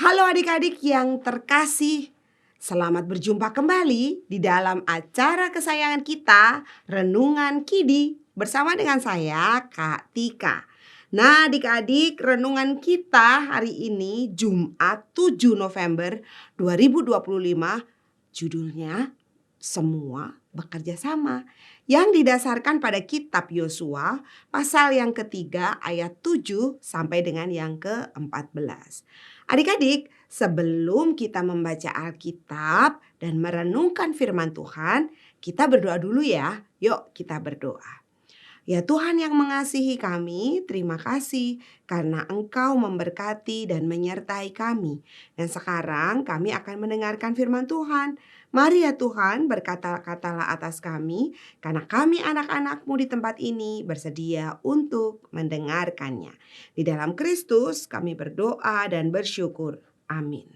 Halo adik-adik yang terkasih, selamat berjumpa kembali di dalam acara kesayangan kita, Renungan Kidi, bersama dengan saya, Kak Tika. Nah adik-adik, renungan kita hari ini Jumat 7 November 2025, judulnya Semua Bekerja Sama, yang didasarkan pada kitab Yosua pasal yang ketiga ayat 7 sampai dengan yang ke-14. Adik-adik, sebelum kita membaca Alkitab dan merenungkan firman Tuhan, kita berdoa dulu ya. Yuk kita berdoa. Ya Tuhan yang mengasihi kami, terima kasih karena Engkau memberkati dan menyertai kami. Dan sekarang kami akan mendengarkan firman Tuhan. Mari ya Tuhan, berkata-katalah atas kami, karena kami anak-anak-Mu di tempat ini bersedia untuk mendengarkannya. Di dalam Kristus kami berdoa dan bersyukur. Amin.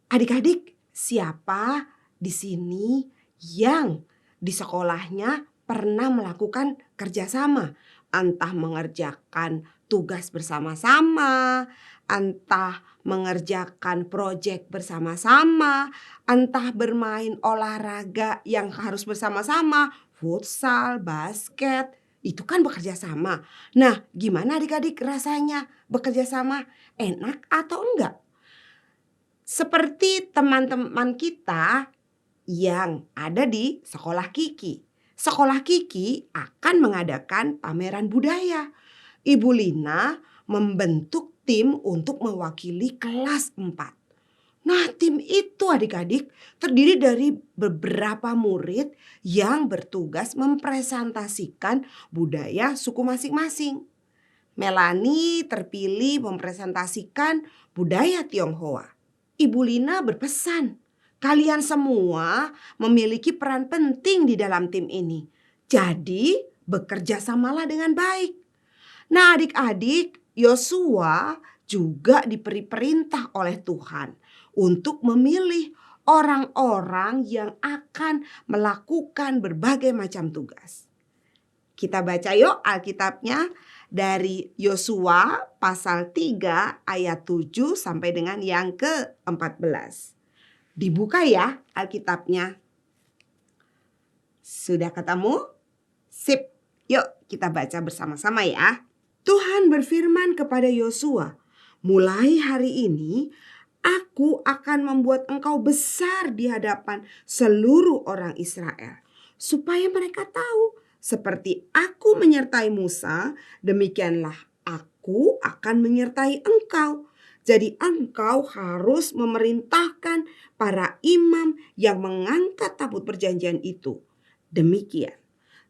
Adik-adik, siapa di sini yang di sekolahnya pernah melakukan kerjasama? Entah mengerjakan tugas bersama-sama, entah mengerjakan proyek bersama-sama, entah bermain olahraga yang harus bersama-sama, futsal, basket, itu kan bekerja sama. Nah, gimana adik-adik rasanya bekerja sama? Enak atau enggak? Seperti teman-teman kita yang ada di sekolah Kiki. Sekolah Kiki akan mengadakan pameran budaya. Ibu Lina membentuk tim untuk mewakili kelas 4. Nah, tim itu adik-adik terdiri dari beberapa murid yang bertugas mempresentasikan budaya suku masing-masing. Melani terpilih mempresentasikan budaya Tionghoa. Ibu Lina berpesan, kalian semua memiliki peran penting di dalam tim ini. Jadi bekerja samalah dengan baik. Nah adik-adik, Yosua juga diberi perintah oleh Tuhan untuk memilih orang-orang yang akan melakukan berbagai macam tugas. Kita baca yuk Alkitabnya dari Yosua pasal 3 ayat 7 sampai dengan yang ke-14. Dibuka ya Alkitabnya. Sudah ketemu? Sip, yuk kita baca bersama-sama ya. Tuhan berfirman kepada Yosua, mulai hari ini aku akan membuat engkau besar di hadapan seluruh orang Israel, supaya mereka tahu seperti aku menyertai Musa, demikianlah aku akan menyertai engkau. Jadi engkau harus memerintahkan para imam yang mengangkat tabut perjanjian itu. Demikian.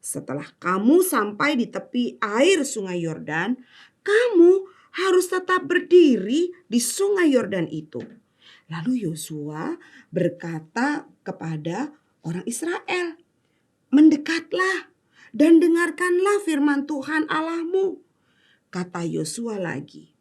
Setelah kamu sampai di tepi air sungai Yordan, kamu harus tetap berdiri di sungai Yordan itu. Lalu Yosua berkata kepada orang Israel, mendekatlah dan dengarkanlah firman Tuhan Allahmu. Kata Yosua lagi,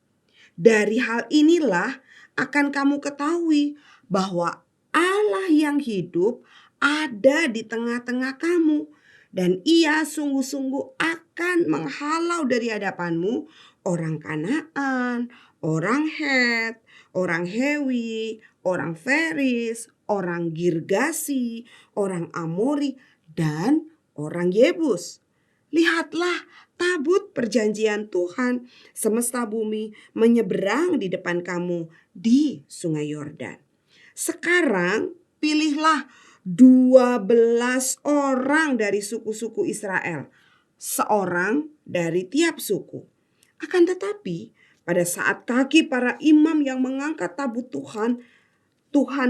dari hal inilah akan kamu ketahui bahwa Allah yang hidup ada di tengah-tengah kamu. Dan ia sungguh-sungguh akan menghalau dari hadapanmu orang Kanaan, orang Het, orang Hewi, orang Feris, orang Girgasi, orang Amori, dan orang Yebus. Lihatlah tabut perjanjian Tuhan semesta bumi menyeberang di depan kamu di sungai Yordan. Sekarang pilihlah 12 orang dari suku-suku Israel, seorang dari tiap suku. Akan tetapi pada saat kaki para imam yang mengangkat tabut Tuhan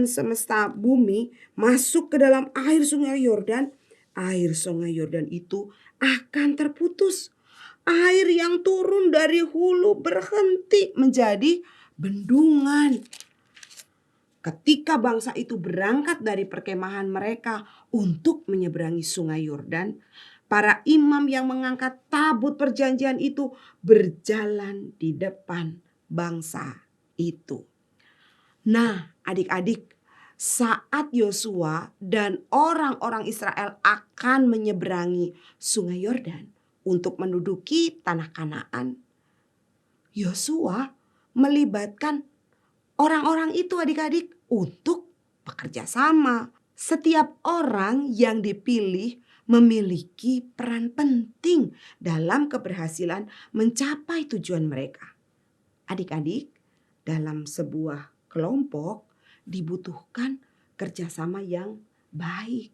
semesta bumi masuk ke dalam air sungai Yordan itu akan terputus. Air yang turun dari hulu berhenti menjadi bendungan. Ketika bangsa itu berangkat dari perkemahan mereka untuk menyeberangi sungai Yordan, para imam yang mengangkat tabut perjanjian itu berjalan di depan bangsa itu. Nah, adik-adik, saat Yosua dan orang-orang Israel akan menyeberangi sungai Yordan untuk menduduki tanah Kanaan, Yosua melibatkan orang-orang itu adik-adik untuk bekerja sama. Setiap orang yang dipilih memiliki peran penting dalam keberhasilan mencapai tujuan mereka. Adik-adik, dalam sebuah kelompok dibutuhkan kerjasama yang baik.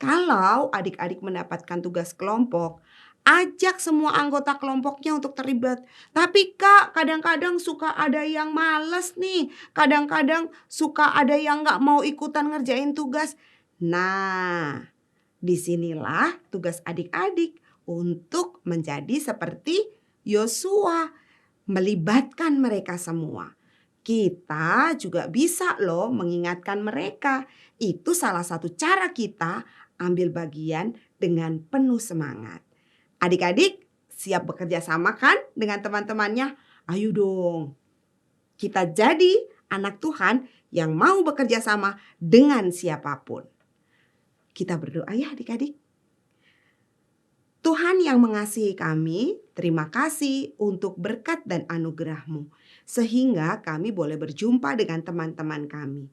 Kalau adik-adik mendapatkan tugas kelompok, ajak semua anggota kelompoknya untuk terlibat. Tapi Kak, kadang-kadang suka ada yang males nih. Kadang-kadang suka ada yang gak mau ikutan ngerjain tugas. Nah, disinilah tugas adik-adik untuk menjadi seperti Yosua, melibatkan mereka semua. Kita juga bisa loh mengingatkan mereka. Itu salah satu cara kita ambil bagian dengan penuh semangat. Adik-adik siap bekerja sama kan dengan teman-temannya? Ayo dong, kita jadi anak Tuhan yang mau bekerja sama dengan siapapun. Kita berdoa ya adik-adik. Tuhan yang mengasihi kami, terima kasih untuk berkat dan anugerah-Mu, sehingga kami boleh berjumpa dengan teman-teman kami.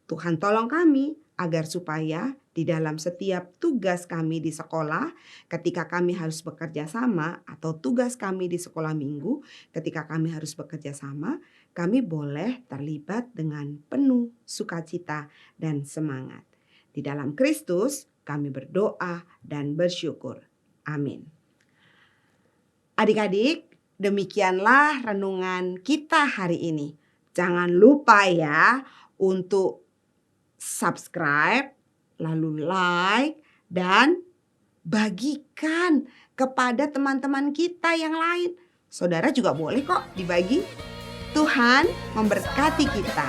Tuhan tolong kami agar supaya di dalam setiap tugas kami di sekolah, ketika kami harus bekerja sama, atau tugas kami di sekolah minggu, ketika kami harus bekerja sama, kami boleh terlibat dengan penuh sukacita dan semangat. Di dalam Kristus kami berdoa dan bersyukur. Amin. Adik-adik, demikianlah renungan kita hari ini. Jangan lupa ya untuk subscribe, lalu like, dan bagikan kepada teman-teman kita yang lain. Saudara juga boleh kok dibagi. Tuhan memberkati kita.